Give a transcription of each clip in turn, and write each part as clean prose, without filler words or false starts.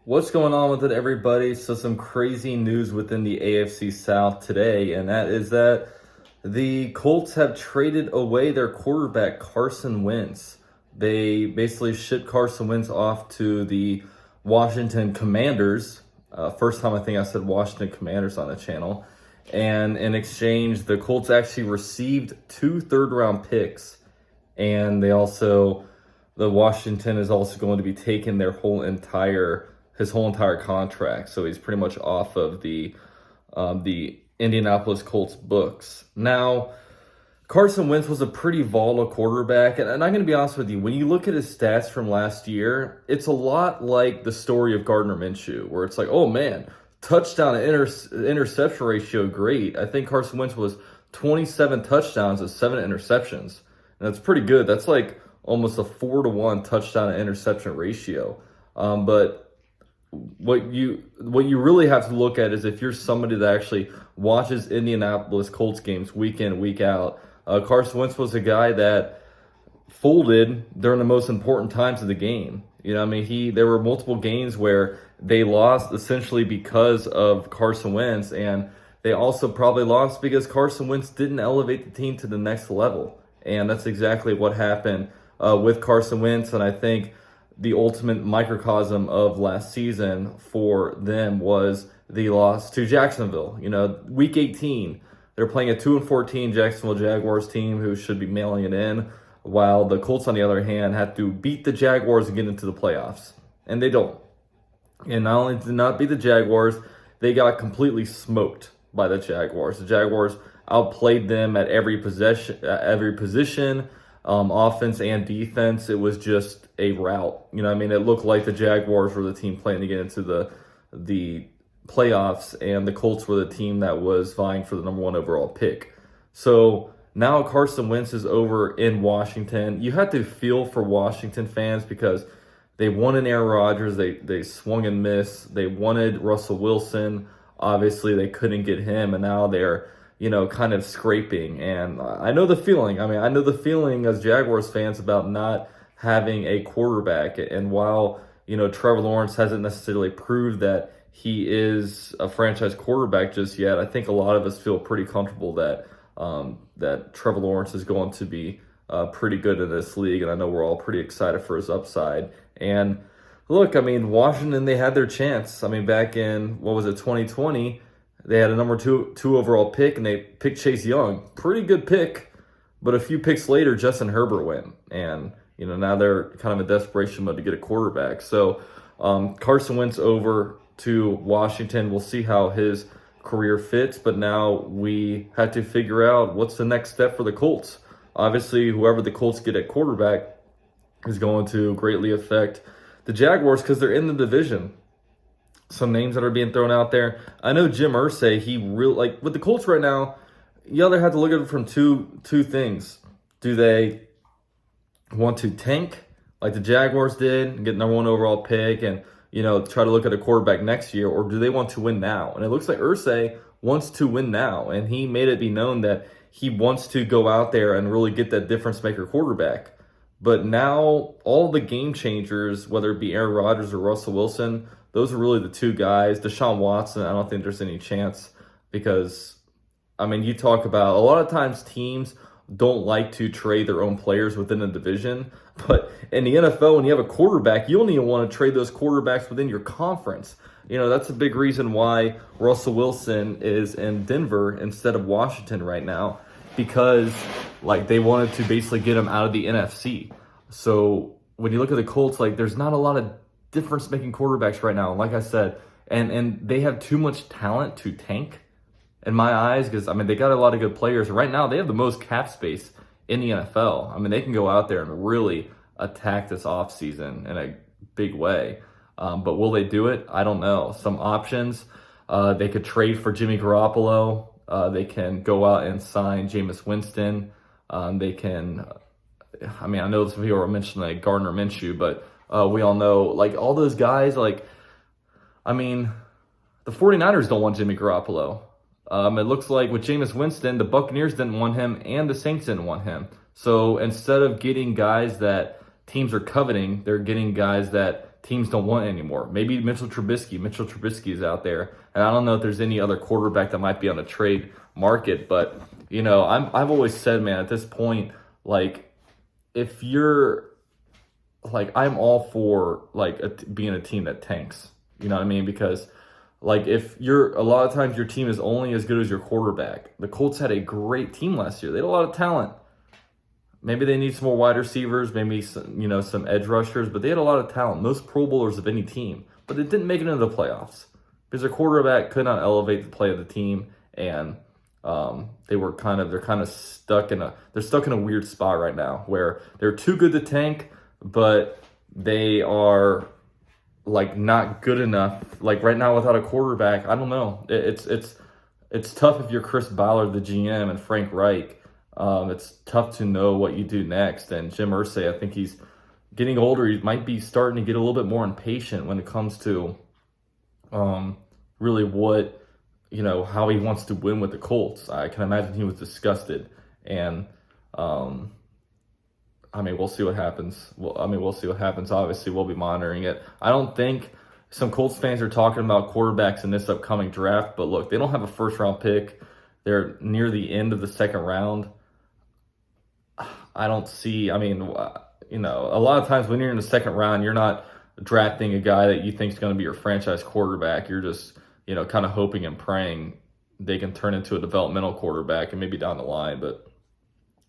What's going on with it, everybody? So some crazy news within the AFC South today, and that is that the Colts have traded away their quarterback, Carson Wentz. They basically shipped Carson Wentz off to the Washington Commanders. First time I think I said Washington Commanders on the channel. And in exchange, the Colts actually received 2 third-round picks, and the Washington is also going to be taking his whole entire contract. So he's pretty much off of the Indianapolis Colts books. Now, Carson Wentz was a pretty volatile quarterback, and I'm going to be honest with you, when you look at his stats from last year, it's a lot like the story of Gardner Minshew, where it's like, oh man, touchdown to interception ratio, great. I think Carson Wentz was 27 touchdowns and 7 interceptions, and that's pretty good. That's like almost a 4-to-1 touchdown to interception ratio. But what you really have to look at is if you're somebody that actually watches Indianapolis Colts games week in, week out. Carson Wentz was a guy that folded during the most important times of the game. You know, I mean, there were multiple games where they lost essentially because of Carson Wentz, and they also probably lost because Carson Wentz didn't elevate the team to the next level. And that's exactly what happened with Carson Wentz, and I think the ultimate microcosm of last season for them was the loss to Jacksonville. You know, week 18, they're playing a 2-14 Jacksonville Jaguars team who should be mailing it in, while the Colts, on the other hand, had to beat the Jaguars and get into the playoffs. And they don't. And not only did not beat the Jaguars, they got completely smoked by the Jaguars. The Jaguars outplayed them at every position, offense and defense. It was just a rout. You know what I mean? It looked like the Jaguars were the team playing to get into the playoffs, and the Colts were the team that was vying for the number 1 overall pick. So now Carson Wentz is over in Washington. You had to feel for Washington fans because they wanted Aaron Rodgers. They swung and missed. They wanted Russell Wilson. Obviously, they couldn't get him, and now they're kind of scraping. And I know the feeling. I mean, I know the feeling as Jaguars fans about not having a quarterback. And while, Trevor Lawrence hasn't necessarily proved that he is a franchise quarterback just yet, I think a lot of us feel pretty comfortable that Trevor Lawrence is going to be pretty good in this league. And I know we're all pretty excited for his upside. And look, I mean, Washington, they had their chance. I mean, back in, 2020, they had a number two overall pick, and they picked Chase Young. Pretty good pick, but a few picks later, Justin Herbert went. And, now they're kind of in desperation mode to get a quarterback. So Carson Wentz over to Washington. We'll see how his career fits, but now we had to figure out what's the next step for the Colts. Obviously, whoever the Colts get at quarterback is going to greatly affect the Jaguars because they're in the division. Some names that are being thrown out there. I know Jim Irsay, with the Colts right now, you either have to look at it from two things. Do they want to tank like the Jaguars did and get number 1 overall pick and, try to look at a quarterback next year, or do they want to win now? And it looks like Irsay wants to win now, and he made it be known that he wants to go out there and really get that difference maker quarterback. But now all the game changers, whether it be Aaron Rodgers or Russell Wilson, those are really the 2 guys. Deshaun Watson, I don't think there's any chance because, I mean, you talk about a lot of times teams don't like to trade their own players within a division. But in the NFL, when you have a quarterback, you don't even want to trade those quarterbacks within your conference. That's a big reason why Russell Wilson is in Denver instead of Washington right now, because they wanted to basically get him out of the NFC. So when you look at the Colts, there's not a lot of difference-making quarterbacks right now. Like I said, and they have too much talent to tank, in my eyes, because, I mean, they got a lot of good players. Right now, they have the most cap space in the NFL. I mean, they can go out there and really attack this offseason in a big way. But will they do it? I don't know. Some options, they could trade for Jimmy Garoppolo. They can go out and sign Jameis Winston. They can, I mean, I know some people are mentioning Gardner Minshew, but we all know, all those guys, I mean, the 49ers don't want Jimmy Garoppolo. It looks like with Jameis Winston, the Buccaneers didn't want him and the Saints didn't want him. So instead of getting guys that teams are coveting, they're getting guys that teams don't want anymore. Maybe Mitchell Trubisky is out there, and I don't know if there's any other quarterback that might be on a trade market. But I've always said, man, at this point, like, if you're like, I'm all for like being a team that tanks. You know what I mean? Because like, if you're a lot of times your team is only as good as your quarterback. The Colts had a great team last year. They had a lot of talent. Maybe they need some more wide receivers, maybe some edge rushers, but they had a lot of talent. Most Pro Bowlers of any team, but they didn't make it into the playoffs because their quarterback could not elevate the play of the team, and they're kind of stuck in a weird spot right now where they're too good to tank, but they are like not good enough. Like right now without a quarterback, I don't know. It's tough if you're Chris Ballard, the GM, and Frank Reich. It's tough to know what you do next. And Jim Irsay, I think he's getting older. He might be starting to get a little bit more impatient when it comes to really what, how he wants to win with the Colts. I can imagine he was disgusted. And, we'll see what happens. We'll see what happens. Obviously, we'll be monitoring it. I don't think some Colts fans are talking about quarterbacks in this upcoming draft, but look, they don't have a first-round pick. They're near the end of the second round. I don't see, a lot of times when you're in the second round, you're not drafting a guy that you think is going to be your franchise quarterback. You're just, kind of hoping and praying they can turn into a developmental quarterback and maybe down the line. But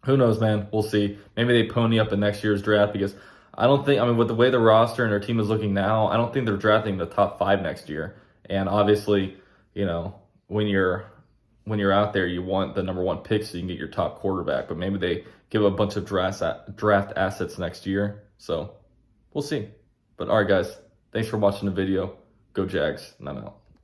who knows, man? We'll see. Maybe they pony up in next year's draft because I don't think, with the way the roster and their team is looking now, I don't think they're drafting the top 5 next year. And obviously, when you're out there, you want the number 1 pick so you can get your top quarterback. But maybe they give a bunch of draft assets next year. So we'll see. But all right, guys, thanks for watching the video. Go Jags, and I'm out.